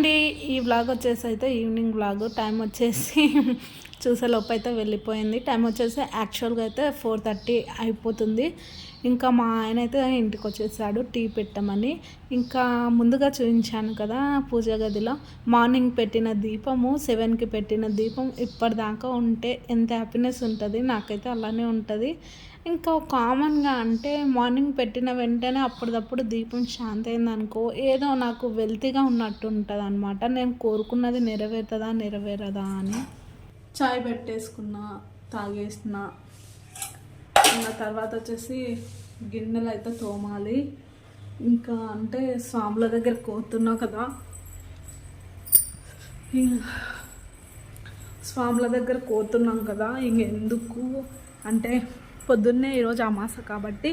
అండి. ఈ వ్లాగ్ వచ్చేసి అయితే ఈవినింగ్ వ్లాగ్. టైం వచ్చేసి చూసేలోపు అయితే వెళ్ళిపోయింది. టైం వచ్చేసి యాక్చువల్గా అయితే 4:30 అయిపోతుంది. ఇంకా మా ఆయన అయితే ఇంటికి వచ్చేసాడు టీ పెట్టమని. ఇంకా ముందుగా చూపించాను కదా పూజ గదిలో మార్నింగ్ పెట్టిన దీపము, 7కి పెట్టిన దీపం ఇప్పటిదాకా ఉంటే ఎంత హ్యాపీనెస్ ఉంటుంది. నాకైతే అలానే ఉంటుంది. ఇంకా కామన్గా అంటే మార్నింగ్ పెట్టిన వెంటనే అప్పటిదప్పుడు దీపం శాంతి అయిందనుకో ఏదో నాకు వెల్తీగా ఉన్నట్టు ఉంటుంది అనమాట. నేను కోరుకున్నది నెరవేరుతుందా నెరవేరదా అని చాయ్ పెట్టేసుకున్నా, తాగేసిన. ఇంకా తర్వాత వచ్చేసి గిన్నెలు అయితే తోమాలి. ఇంకా అంటే స్వాముల దగ్గర కోతున్నా కదా, స్వాముల దగ్గర కోతున్నాం కదా, ఇంకెందుకు అంటే పొద్దున్నే ఈరోజు అమాస కాబట్టి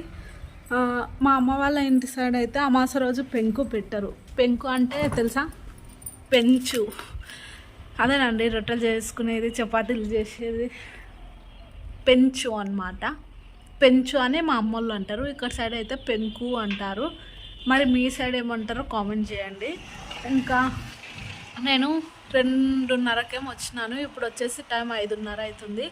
మా అమ్మ వాళ్ళ ఇంటి సైడ్ అయితే అమాస రోజు పెంకు పెట్టరు. పెంకు అంటే తెలుసా? పెంచు, అదేనండి రొట్టెలు చేసుకునేది, చపాతీలు చేసేది పెంచు అన్నమాట. పెంచు అని మా అమ్మోళ్ళు అంటారు, ఇక్కడ సైడ్ అయితే పెంకు అంటారు. మరి మీ సైడ్ ఏమంటారో కామెంట్ చేయండి. ఇంకా నేను 2:30కేమో వచ్చినాను. ఇప్పుడు వచ్చేసి టైం 5:30 అవుతుంది.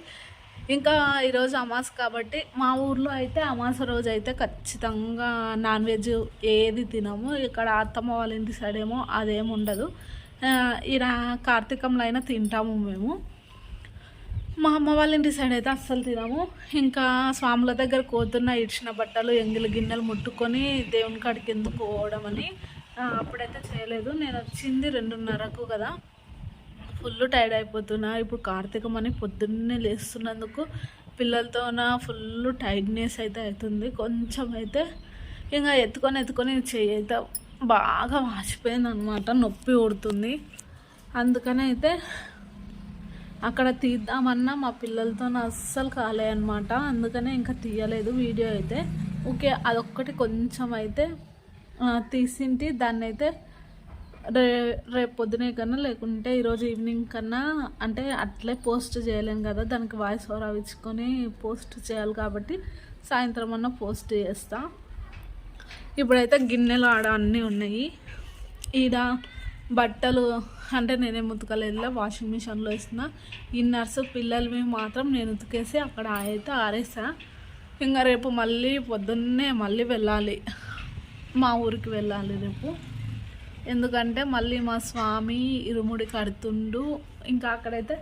ఇంకా ఈరోజు అమాస కాబట్టి మా ఊర్లో అయితే అమాస రోజు అయితే ఖచ్చితంగా నాన్ వెజ్ ఏది తినము. ఇక్కడ అత్తమ్మ వాళ్ళ ఇంటి సైడ్ ఏమో అదేమి ఉండదు. ఇలా కార్తీకంలో అయినా తింటాము మేము. మా అమ్మ వాళ్ళ ఇంటి సైడ్ అయితే అస్సలు తినము. ఇంకా స్వాముల దగ్గర కోతున్న ఇడిచిన బట్టలు, ఎంగిలి గిన్నెలు ముట్టుకొని దేవుని కాడికి ఎందుకు పోవడం అని అప్పుడైతే చేయలేదు. నేను వచ్చింది 2:30కు కదా, ఫుల్ టైర్డ్ అయిపోతున్నా. ఇప్పుడు కార్తీకం అని పొద్దున్నే లేస్తున్నందుకు పిల్లలతోన ఫుల్ టైర్డ్నెస్ అయితే అవుతుంది. కొంచెం అయితే ఇంకా ఎత్తుకొని చెయ్యి అయితే బాగా వాచిపోయింది అనమాట, నొప్పి కొడుతుంది. అందుకని అయితే అక్కడ తీద్దామన్నా మా పిల్లలతో అస్సలు కాలే అనమాట. అందుకనే ఇంకా తీయలేదు వీడియో అయితే. ఓకే, అదొక్కటి కొంచెం అయితే తీసింటి. దాన్ని అయితే రేపు పొద్దునే కన్నా లేకుంటే ఈరోజు ఈవినింగ్ కన్నా, అంటే అట్లే పోస్ట్ చేయలేను కదా, దానికి వాయిస్ ఓవర్ ఇచ్చుకొని పోస్ట్ చేయాలి కాబట్టి సాయంత్రం అన్న పోస్ట్ చేస్తా. ఇప్పుడైతే గిన్నెలు ఆడ అన్నీ ఉన్నాయి. ఈడ బట్టలు అంటే నేనేం ఉతకలేదు, వాషింగ్ మిషన్లో వేసిన. ఇన్నర్స్ పిల్లలవి మాత్రం నేను ఉతికేసి అక్కడ అయితే ఆరేసా. ఇంకా రేపు మళ్ళీ పొద్దున్నే మళ్ళీ వెళ్ళాలి, మా ఊరికి వెళ్ళాలి రేపు. ఎందుకంటే మళ్ళీ మా స్వామి ఇరుముడి కడుతుండు. ఇంకా అక్కడైతే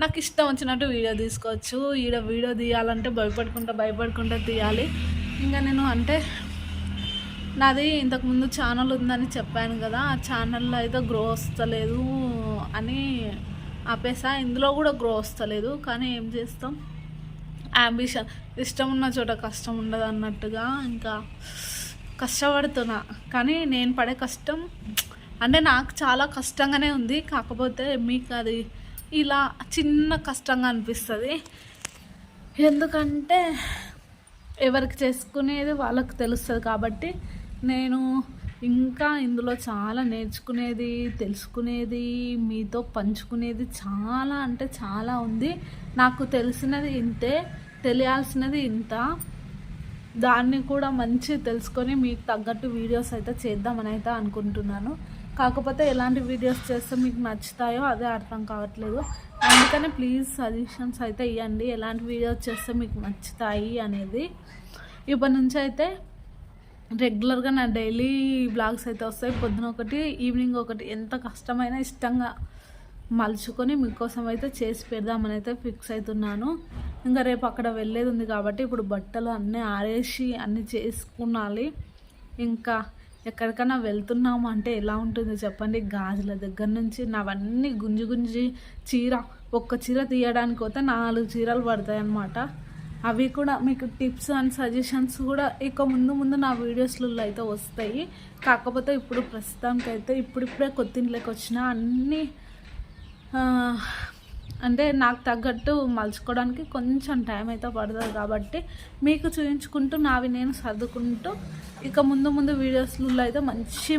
నాకు ఇష్టం వచ్చినట్టు వీడియో తీసుకోవచ్చు. ఈడ వీడియో తీయాలంటే భయపడుకుంటా తీయాలి. ఇంకా నేను అంటే నాది ఇంతకుముందు ఛానల్ ఉందని చెప్పాను కదా, ఆ ఛానల్లో అయితే గ్రో వస్తలేదు అని ఆపేసా. ఇందులో కూడా గ్రో వస్తలేదు, కానీ ఏం చేస్తాం, అంబిషన్. ఇష్టం ఉన్న చోట కష్టం ఉండదు అన్నట్టుగా ఇంకా కష్టపడుతున్నా. కానీ నేను పడే కష్టం అంటే నాకు చాలా కష్టంగానే ఉంది. కాకపోతే మీకు అది ఇలా చిన్న కష్టంగా అనిపిస్తుంది. ఎందుకంటే ఎవరికి చేసుకునేది వాళ్ళకి తెలుస్తుంది కాబట్టి. నేను ఇంకా ఇందులో చాలా నేర్చుకునేది, తెలుసుకునేది, మీతో పంచుకునేది చాలా అంటే చాలా ఉంది. నాకు తెలిసినది ఇంతే, తెలియాల్సినది ఇంత. దాన్ని కూడా మంచి తెలుసుకొని మీకు తగ్గట్టు వీడియోస్ అయితే చేద్దామని అయితే అనుకుంటున్నాను. కాకపోతే ఎలాంటి వీడియోస్ చేస్తే మీకు నచ్చుతాయో అదే అర్థం కావట్లేదు. అందుకని ప్లీజ్ సజెషన్స్ అయితే ఇవ్వండి, ఎలాంటి వీడియోస్ చేస్తే మీకు నచ్చుతాయి అనేది. ఇప్పటి నుంచి అయితే రెగ్యులర్గా నా డైలీ బ్లాగ్స్ అయితే వస్తాయి. పొద్దున ఒకటి, ఈవినింగ్ ఒకటి. ఎంత కష్టమైనా ఇష్టంగా మలుచుకొని మీకోసం అయితే చేసి పెడదామని అయితే ఫిక్స్ అవుతున్నాను. ఇంకా రేపు అక్కడ వెళ్ళేది ఉంది కాబట్టి ఇప్పుడు బట్టలు అన్నీ ఆరేసి అన్నీ చేసుకున్నాలి. ఇంకా ఎక్కడికైనా వెళ్తున్నాము అంటే ఎలా ఉంటుందో చెప్పండి. గాజుల దగ్గర నుంచి నావన్నీ గుంజి ఒక్క చీర తీయడానికి పోతే 4 చీరలు పడతాయి అన్నమాట. అవి కూడా మీకు టిప్స్ అండ్ సజెషన్స్ కూడా ఇక ముందు నా వీడియోస్లలో అయితే వస్తాయి. కాకపోతే ఇప్పుడు ప్రస్తుతానికైతే ఇప్పుడిప్పుడే కొత్తింట్లోకి వచ్చిన అన్నీ అంటే నాకు తగ్గట్టు మలుచుకోవడానికి కొంచెం టైం అయితే పడుతుంది కాబట్టి మీకు చూపించుకుంటూ నావి నేను సర్దుకుంటూ ఇక ముందు వీడియోస్లో అయితే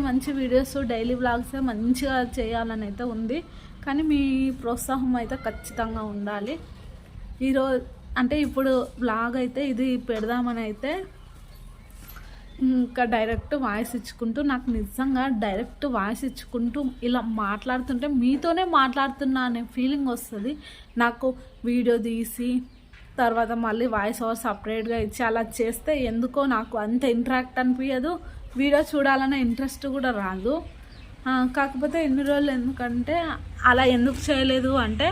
మంచి వీడియోస్, డైలీ వ్లాగ్స్ మంచిగా చేయాలని అయితే ఉంది. కానీ మీ ప్రోత్సాహం అయితే ఖచ్చితంగా ఉండాలి. ఈరోజు అంటే ఇప్పుడు వ్లాగ్ అయితే ఇది పెడదామని అయితే ఇంకా డైరెక్ట్ వాయిస్ ఇచ్చుకుంటూ నాకు నిజంగా డైరెక్ట్ వాయిస్ ఇచ్చుకుంటూ ఇలా మాట్లాడుతుంటే మీతోనే మాట్లాడుతున్నా అనే ఫీలింగ్ వస్తుంది. నాకు వీడియో తీసి తర్వాత మళ్ళీ వాయిస్ ఓవర్ సపరేట్గా ఇచ్చి అలా చేస్తే ఎందుకో నాకు అంత ఇంటరాక్ట్ అనిపించదు, వీడియో చూడాలనే ఇంట్రెస్ట్ కూడా రాదు. కాకపోతే ఎన్ని రోజులు ఎందుకంటే అలా ఎందుకు చేయలేదు అంటే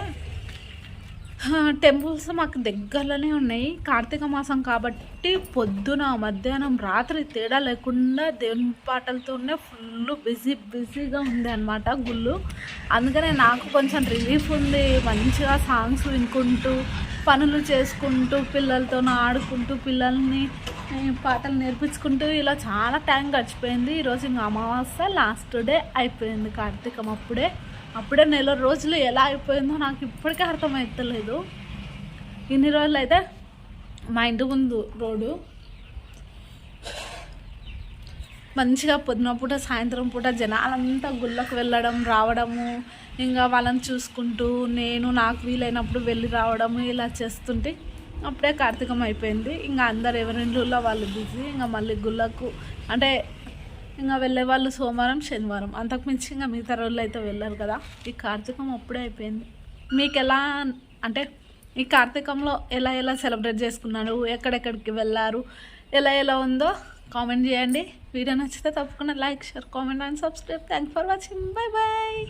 టెంపుల్స్ మాకు దగ్గరలోనే ఉన్నాయి. కార్తీక మాసం కాబట్టి పొద్దున మధ్యాహ్నం రాత్రి తేడా లేకుండా దేవుని పాటలతోనే ఫుల్ బిజీగా ఉంది అనమాట గుళ్ళు. అందుకనే నాకు కొంచెం రిలీఫ్ ఉంది. మంచిగా సాంగ్స్ వినుకుంటూ పనులు చేసుకుంటూ పిల్లలతో ఆడుకుంటూ పిల్లల్ని పాటలు నేర్పించుకుంటూ ఇలా చాలా టైం గడిచిపోయింది. ఈరోజు ఇంకా అమావాస్య లాస్ట్ డే అయిపోయింది కార్తీకం. అప్పుడే నెల రోజులు ఎలా అయిపోయిందో నాకు ఇప్పటికే అర్థమవుతలేదు. ఇన్ని రోజులు అయితే మా ఇంటి ముందు రోడ్డు మంచిగా పొద్దున పూట సాయంత్రం పూట జనాలంతా గుళ్ళకు వెళ్ళడం రావడము, ఇంకా వాళ్ళని చూసుకుంటూ నేను నాకు వీలైనప్పుడు వెళ్ళి రావడము ఇలా చేస్తుంటే అప్పుడే కార్తీకం అయిపోయింది. ఇంకా అందరు ఎవరింట్లో వాళ్ళు బిజీ. ఇంకా మళ్ళీ గుళ్ళకు అంటే ఇంకా వెళ్ళే వాళ్ళు సోమవారం శనివారం, అంతకుమించి ఇంకా మిగతా రోజులు అయితే వెళ్ళారు కదా. ఈ కార్తీకం అప్పుడే అయిపోయింది. మీకు ఎలా అంటే ఈ కార్తీకంలో ఎలా సెలబ్రేట్ చేసుకున్నారు, ఎక్కడెక్కడికి వెళ్ళారు, ఎలా ఉందో కామెంట్ చేయండి. వీడియో నచ్చితే తప్పకుండా like, share, comment and subscribe. Thanks for watching. Bye.